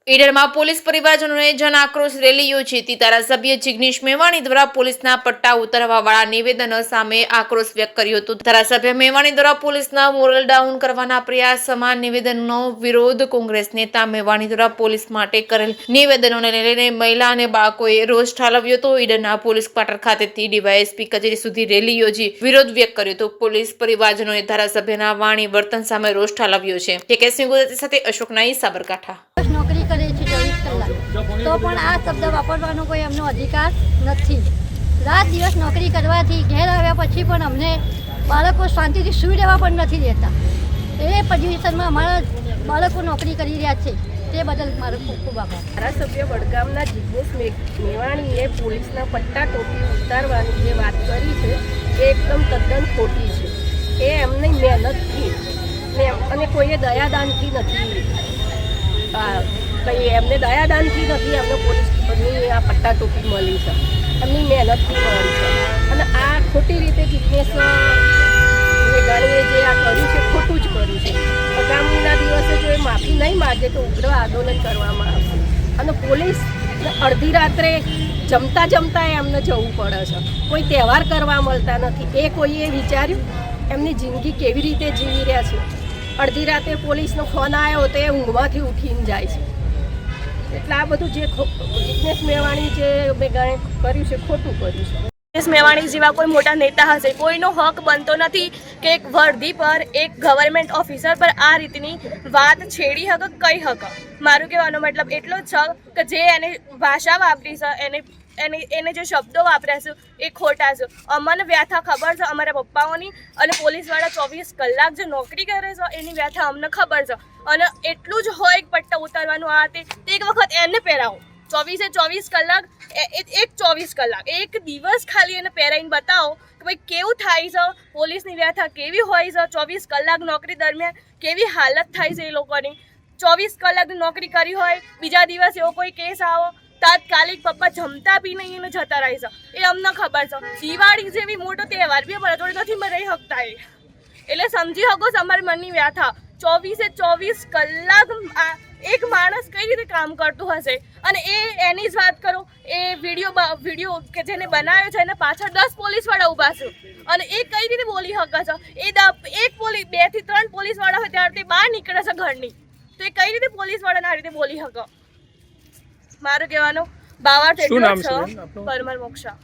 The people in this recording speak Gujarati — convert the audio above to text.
ઈડરમાં પોલીસ પરિવારજનોએ જન આક્રોશ રેલી યોજી હતી। ધારાસભ્ય જિગ્નેશ મેવાણી દ્વારા પોલીસના પટ્ટા ઉતારવાવાળા નિવેદનો સામે આક્રોશ વ્યક્ત કર્યો હતો। ધારાસભ્ય મેવાણી દ્વારા પોલીસના મોરલ ડાઉન કરવાના પ્રયાસ સમાન નિવેદનનો વિરોધ કોંગ્રેસ નેતા મેવાણી દ્વારા પોલીસ માટે કરેલ નિવેદનોને લઈને મહિલા અને બાળકોએ રોષ ઠાલવ્યો હતો। ઈડરના પોલીસ ક્વાર્ટર ખાતેથી ડીવાયએસપી કચેરી સુધી રેલી યોજી વિરોધ વ્યક્ત કર્યો હતો। પોલીસ પરિવારજનોએ ધારાસભ્યના વાણી વર્તન સામે રોષ ઠાલવ્યો છે। ટેકેસની ગુજરાતી સાથે અશોક નાઈ, સાબરકાંઠા। નોકરી કરે છે 24 કલાક તો પણ આ શબ્દ વાપરવાનો કોઈ એમનો અધિકાર નથી। રાત દિવસ નોકરી કરવાથી ઘેર આવ્યા પછી પણ અમને બાળકો શાંતિથી સૂઈ રહેવા પણ નથી દેતા। એ પોઝિશનમાં અમારા બાળકો નોકરી કરી રહ્યા છે, તે બદલ મારો ખૂબ ખૂબ આભાર। ધારાસભ્ય વડગામના જિગ્નેશ મેવાણીએ પોલીસના પટ્ટા ટોપી ઉતારવાની જે વાત કરી છે એ એકદમ તદ્દન ખોટી છે। એ એમની મહેનતથી અને કોઈએ દયાદાનથી નથી, કંઈ એમને દયાદાનથી નથી એમને પોલીસની આ પટ્ટા ટોપી મળી છે, એમની મહેનતથી મળી છે। અને આ ખોટી રીતે જિગ્નેશ મેવાણીએ જે આ કર્યું છે ખોટું જ કર્યું છે। આગામીના દિવસે જો એ માફી નહીં માગે તો ઉગ્ર આંદોલન કરવામાં આવશે। અને પોલીસ અડધી રાત્રે જમતા એમને જવું પડે છે, કોઈ તહેવાર કરવા મળતા નથી। એ કોઈએ વિચાર્યું એમની જિંદગી કેવી રીતે જીવી રહ્યા છે? અડધી રાતે પોલીસનો ફોન આવ્યો તો એ ઊંઘમાંથી ઉઠીને જાય છે। એટલે આ બધું જે જિગ્નેશ મેવાણી જે કર્યું છે ખોટું કર્યું છે। જિગ્નેશ મેવાણી જેવા કોઈ મોટા નેતા હશે, કોઈનો હક બનતો નથી કે એક વર્દી પર, એક ગવર્મેન્ટ ઓફિસર પર આ રીતની વાત છેડી હક કઈ હક। મારું કહેવાનો મતલબ એટલો જ છે કે જે એને ભાષા વાપરી છે, એને જે શબ્દો વાપર્યા છે એ ખોટા છે। અમને વ્યથા ખબર છે, અમારા પપ્પાઓની અને પોલીસવાળા 24 કલાક જે નોકરી કરે છે એની વ્યથા અમને ખબર છે। અને એટલું જ હોય પટ્ટા ઉતારવાનું આ તે એક વખત એને પહેરાવો, 24 કલાક એક 24 કલાક એક દિવસ ખાલી એને પહેરાવીને બતાવો કે ભાઈ કેવું થાય છે, પોલીસની વ્યથા કેવી હોય છે, 24 કલાક નોકરી દરમિયાન કેવી હાલત થાય છે એ લોકોની। 24 કલાકની નોકરી કરી હોય, બીજા દિવસ એવો કોઈ કેસ આવો, તાત્કાલિક પપ્પા જમતા બી નહીં એને જતા રહે છે, એ અમને ખબર છે। દિવાળી જેવી મોટો તહેવાર બી અમારા જોડે નથી રહી શકતા એટલે સમજી શકો છો અમારી મનની વ્યથા। 24 કલાક એક માણસ કઈ રીતે કામ કરતું હશે? અને એની જ વાત કરો, એ વિડીયો કે જેને બનાવ્યો છે એને પાછળ 10 પોલીસવાળા ઊભા છે અને એ કઈ રીતે બોલી શકે છે? એ 2 થી 3 પોલીસવાળા હોય ત્યારે તે બહાર નીકળે છે ઘરની, તો એ કઈ રીતે પોલીસવાળાને આ રીતે બોલી શકે? મારું કહેવાનો ભાવાર્થ એટલો જ છે, પરમાર મોક્ષા।